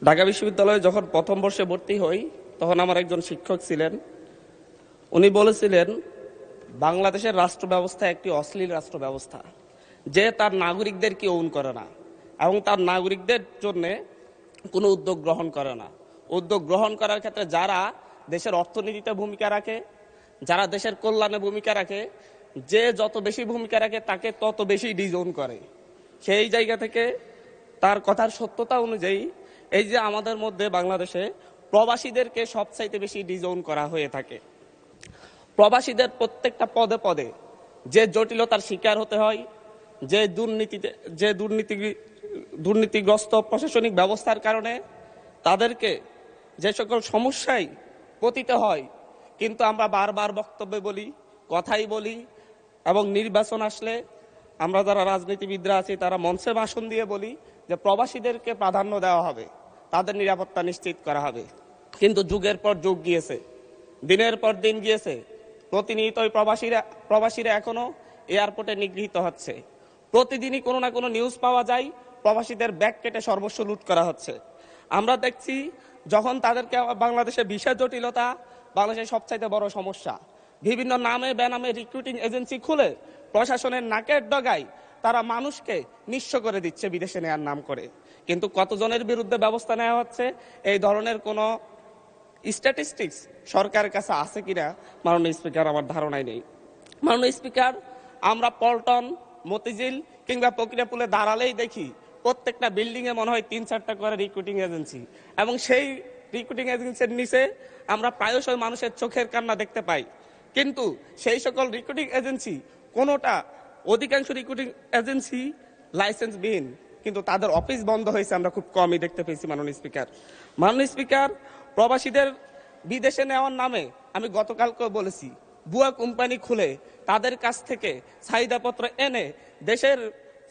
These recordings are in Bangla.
ঢাকা বিশ্ববিদ্যালয়ে যখন প্রথম বর্ষে ভর্তি হই তখন আমার একজন শিক্ষক ছিলেন। উনি বলেছিলেন, বাংলাদেশের রাষ্ট্র ব্যবস্থা একটি অশ্লীল রাষ্ট্র ব্যবস্থা, যে তার নাগরিকদেরকে ওন করে না এবং তার নাগরিকদের জন্য কোনো উদ্যোগ গ্রহণ করে না। উদ্যোগ গ্রহণ করার ক্ষেত্রে যারা দেশের অর্থনীতিতে ভূমিকা রাখে, যারা দেশের কল্যাণে ভূমিকা রাখে, যে যত বেশি ভূমিকা রাখে তাকে তত বেশি ডিজোন করে। সেই জায়গা থেকে তার কথার সত্যতা অনুযায়ী এই যে আমাদের মধ্যে বাংলাদেশে প্রবাসীদেরকে সবচাইতে বেশি ডিজোন করা হয়ে থাকে। প্রবাসীদের প্রত্যেকটা পদে পদে যে জটিলতার শিকার হতে হয়, যে দুর্নীতিগ্রস্ত প্রশাসনিক ব্যবস্থার কারণে তাদেরকে যে সকল সমস্যায় পতিত হয়, কিন্তু আমরা বারবার বক্তব্যে বলি, কথাই বলি, এবং নির্বাচন আসলে আমরা যারা রাজনীতিবিদরা আছি তারা মঞ্চে ভাষণ দিয়ে বলি যে প্রবাসীদেরকে প্রাধান্য দেওয়া হবে, তাদের নিরাপত্তা নিশ্চিত করা হবে। কিন্তু যুগের পর যুগ গিয়েছে, দিনের পর দিন গিয়েছে, প্রতিনিয়তই প্রবাসীরা এখনো এয়ারপোর্টে নিগৃহীত হচ্ছে। প্রতিদিনই কোনো না কোনো নিউজ পাওয়া যায় প্রবাসীদের ব্যাগ কেটে সর্বস্ব লুট করা হচ্ছে। আমরা দেখছি যখন তাদেরকে বাংলাদেশে ভিসা জটিলতা বাংলাদেশের সবচাইতে বড় সমস্যা, বিভিন্ন নামে বেনামে রিক্রুটিং এজেন্সি খুলে প্রশাসনের নাকের ডগায় তারা মানুষকে নিঃস্ব করে দিচ্ছে বিদেশে নেওয়ার নাম করে। কিন্তু কতজনের বিরুদ্ধে ব্যবস্থা নেওয়া হচ্ছে এই ধরনের কোনো স্ট্যাটিস্টিক্স সরকারের কাছে আছে কিনা মাননীয় স্পিকার আমার ধারণাই নেই। মাননীয় স্পিকার, আমরা পল্টন, মতিঝিল কিংবা প্রক্রিয়াপুলে দাঁড়ালেই দেখি প্রত্যেকটা বিল্ডিং এ মনে হয় ৩-৪টা করে রিক্রুটিং এজেন্সি, এবং সেই রিক্রুটিং এজেন্সির নিচে আমরা প্রায়শই মানুষের চোখের কান্না দেখতে পাই। কিন্তু সেই সকল রিক্রুটিং এজেন্সি কোনোটা, অধিকাংশ রিক্রুটিং এজেন্সি লাইসেন্সবিহীন, কিন্তু তাদের অফিস বন্ধ হয়েছে আমরা খুব কমই দেখতে পেয়েছি। মাননীয় স্পিকার, প্রবাসীদের বিদেশে নেওয়ার নামে আমি গতকালকেও বলেছি, ভুয়া কোম্পানি খুলে তাদের কাছ থেকে চাহিদাপত্র এনে দেশের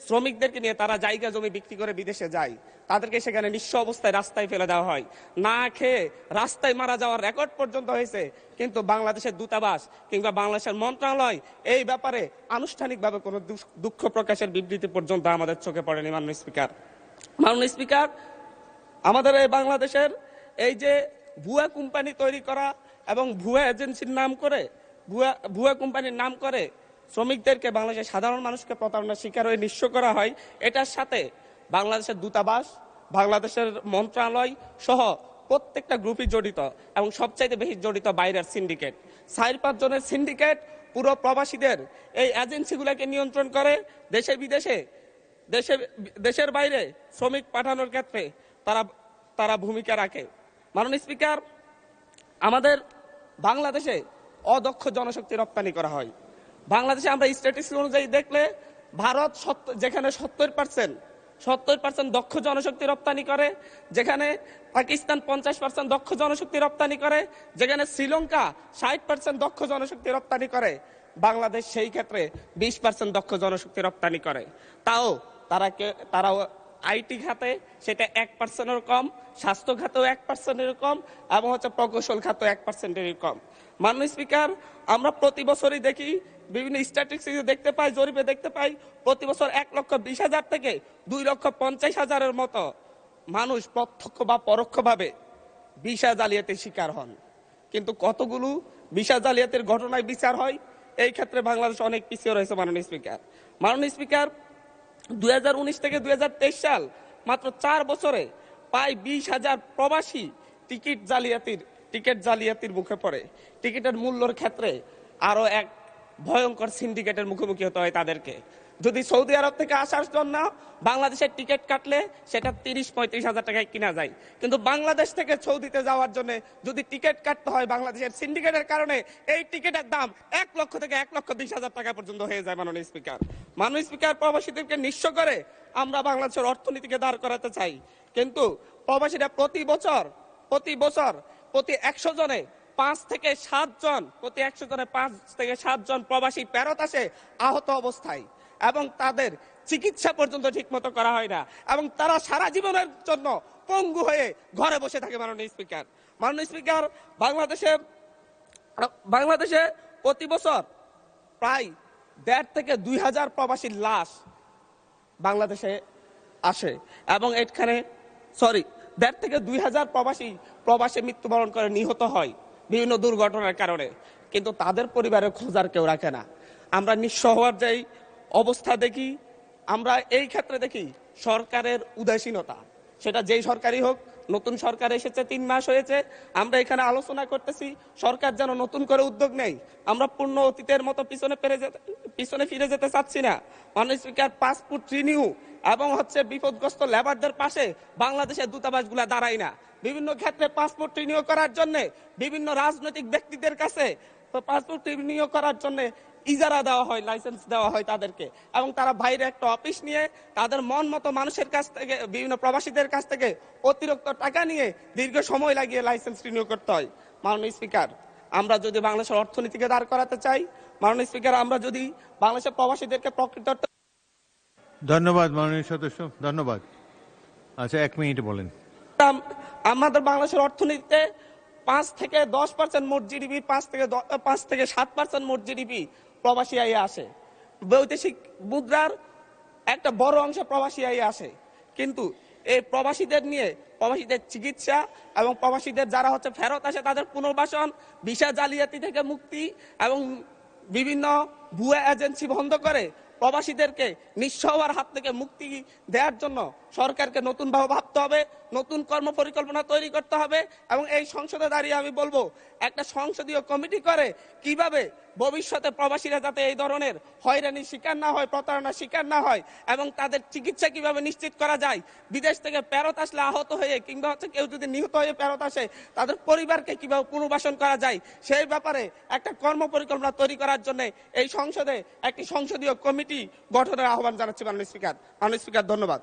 শ্রমিকদেরকে নিয়ে তারা জায়গা জমি বিক্রি করে বিদেশে যায়। তাদেরকে সেখানে নিঃস্ব অবস্থায় রাস্তায় ফেলে দেওয়া হয়, না খেয়ে রাস্তায় মারা যাওয়ার রেকর্ড পর্যন্ত হয়েছে। কিন্তু বাংলাদেশের দূতাবাস কিংবা বাংলাদেশের মন্ত্রণালয় এই ব্যাপারে আনুষ্ঠানিকভাবে কোনো দুঃখ প্রকাশের বিবৃতি পর্যন্ত আমাদের চোখে পড়েনি। মাননীয় স্পিকার, আমাদের এই বাংলাদেশের এই যে ভুয়া কোম্পানি তৈরি করা এবং ভুয়া এজেন্সির নাম করে, ভুয়া কোম্পানির নাম করে শ্রমিকদেরকে, বাংলাদেশের সাধারণ মানুষকে প্রতারণার শিকার হয়ে নিঃস্ব করা হয়, এটার সাথে বাংলাদেশের দূতাবাস, বাংলাদেশের মন্ত্রণালয় সহ প্রত্যেকটা গ্রুপই জড়িত, এবং সবচাইতে বেশি জড়িত বাইরের সিন্ডিকেট। 4-5 জনের সিন্ডিকেট পুরো প্রবাসীদের এই এজেন্সিগুলোকে নিয়ন্ত্রণ করে। দেশে বিদেশে, দেশের বাইরে শ্রমিক পাঠানোর ক্ষেত্রে তারা ভূমিকা রাখে। মাননীয় স্পিকার, আমাদের বাংলাদেশে অদক্ষ জনশক্তি রপ্তানি করা হয়। বাংলাদেশে আমরা স্ট্যাটিস্টিক্স অনুযায়ী দেখলে ভারত যেখানে 70% দক্ষ জনশক্তি রপ্তানি করে, যেখানে পাকিস্তান 50% দক্ষ জনশক্তি রপ্তানি করে, যেখানে শ্রীলঙ্কা 60% দক্ষ জনশক্তি রপ্তানি করে, বাংলাদেশ সেই ক্ষেত্রে 20% দক্ষ জনশক্তি রপ্তানি করে। তারাও আইটি খাতে সেটা 1%-এর কম, স্বাস্থ্য খাতেও 1%-এর কম, এবং প্রকৌশল খাতে 1%-এর কম। মাননীয় স্পিকার, আমরা প্রতি বছরই দেখি, বিভিন্ন স্ট্যাটিস্টিক্সে দেখতে পাই, জরিপে দেখতে পাই, প্রতি বছর 1,20,000 থেকে 2,50,000-এর মতো মানুষ প্রত্যক্ষ বা পরোক্ষভাবে ভিসা জালিয়াতির শিকার হন। কিন্তু কতগুলো ভিসা জালিয়াতির ঘটনায় বিচার হয়, এই ক্ষেত্রে বাংলাদেশ অনেক পিছিয়ে রয়েছে। মাননীয় স্পিকার, 2019 থেকে 2023 সাল, মাত্র 4 বছরে প্রায় 20,000 প্রবাসী টিকিট জালিয়াতির মুখে পড়ে। টিকিটের মূল্যের ক্ষেত্রে আরো এক ভয়ঙ্কর সিন্ডিকেটের মুখোমুখি হতে হয় তাদেরকে। যদি সৌদি আরব থেকে আসার জন্য বাংলাদেশের টিকিট কাটলে সেটা 30-35 হাজার টাকায় কিনা যায়, কিন্তু বাংলাদেশ থেকে সৌদিতে যাওয়ার জন্য যদি টিকিট কাটতে হয় বাংলাদেশের সিন্ডিকেটের কারণে, এই টিকিটের দাম 1 লক্ষ থেকে 1,20,000 টাকা পর্যন্ত হয়ে যায়। মাননীয় স্পিকার, প্রবাসীদেরকে নিঃস্ব করে আমরা বাংলাদেশের অর্থনীতিকে দাঁড় করাতে চাই, কিন্তু প্রবাসীরা প্রতি বছর প্রতি 100 জনে 5 থেকে 7 জন, প্রতি 100 জনে 5 থেকে 7 জন প্রবাসী ফেরত আসে আহত অবস্থায়, এবং তাদের চিকিৎসা পর্যন্ত ঠিকমতো করা হয় না, এবং তারা সারা জীবনের জন্য পঙ্গু হয়ে ঘরে বসে থাকে। মাননীয় স্পিকার, বাংলাদেশে প্রতি বছর প্রায় 1,500 থেকে 2,000 প্রবাসীর লাশ বাংলাদেশে আসে, এবং এখানে 1,500 থেকে 2,000 প্রবাসে মৃত্যুবরণ করে নিহত হয় বিভিন্ন দুর্ঘটনার কারণে, কিন্তু তাদের পরিবারের খোঁজার কেউ রাখে না। আমরা নিঃস্ব হওয়ার যেই অবস্থা দেখি, আমরা এই ক্ষেত্রে দেখি সরকারের উদাসীনতা, সেটা যেই সরকারই হোক। নতুন সরকার এসেছে 3 মাস হয়েছে, আমরা এখানে আলোচনা করতেছি, সরকার যেন নতুন করে উদ্যোগ নেই। আমরা পূর্ণ অতীতের মতো পিছনে ফিরে যেতে চাচ্ছি না। মাননীয় স্পিকার, পাসপোর্ট রিনিউ এবং বিপদগ্রস্ত লেবারদের পাশে বাংলাদেশের দূতাবাসগুলো দাঁড়ায় না। বিভিন্ন ক্ষেত্রে পাসপোর্ট রিনিউ করার জন্য বিভিন্ন রাজনৈতিক ব্যক্তিদের কাছে পাসপোর্ট রিনিউ করার জন্য ইজারা দেওয়া হয়, লাইসেন্স দেওয়া হয় তাদেরকে, এবং তারা বাইরে একটা অফিস নিয়ে তাদের মন মতো মানুষের কাছ থেকে, বিভিন্ন প্রবাসীদের কাছ থেকে অতিরিক্ত টাকা নিয়ে দীর্ঘ সময় লাগিয়ে লাইসেন্স রিনিউ করতে হয়। মাননীয় স্পিকার, আমরা যদি বাংলাদেশের অর্থনীতিকে দাঁড় করাতে চাই, মাননীয় স্পিকার, আমরা যদি বাংলাদেশের প্রবাসীদেরকে প্রকৃত ধন্যবাদ মাননীয় সদস্য, ধন্যবাদ। আচ্ছা, 1 মিনিট বলেন। আমাদের বাংলাদেশের অর্থনীতিতে 5 থেকে 10% মোট জিডিপি, 5 থেকে 7% মোট জিডিপি প্রবাসী আয়ে আসে। বৈদেশিক মুদ্রার একটা বড় অংশ প্রবাসী আয়ে আসে, কিন্তু এই প্রবাসীদের চিকিৎসা এবং প্রবাসীদের যারা ফেরত আসে তাদের পুনর্বাসন, ভিসা জালিয়াতি থেকে মুক্তি এবং বিভিন্ন ভুয়া এজেন্সি বন্ধ করে প্রবাসীদেরকে নিঃস্ব হওয়ার হাত থেকে মুক্তি দেওয়ার জন্য সরকারকে নতুনভাবে ভাবতে হবে, নতুন কর্ম পরিকল্পনা তৈরি করতে হবে। এবং এই সংসদে দাঁড়িয়ে আমি বলবো, একটা সংসদীয় কমিটি করে কিভাবে ভবিষ্যতে প্রবাসীরা যাতে এই ধরনের হয়রানির শিকার না হয়, প্রতারণার শিকার না হয়, এবং তাদের চিকিৎসা কিভাবে নিশ্চিত করা যায়, বিদেশ থেকে ফেরত আসলে আহত হয়ে কিংবা কেউ যদি নিহত হয়ে ফেরত আসে তাদের পরিবারকে কিভাবে পুনর্বাসন করা যায়, সেই ব্যাপারে একটা কর্ম পরিকল্পনা তৈরি করার জন্য এই সংসদে একটি সংসদীয় কমিটি গঠনের আহ্বান জানাচ্ছি মাননীয় স্পিকার। ধন্যবাদ।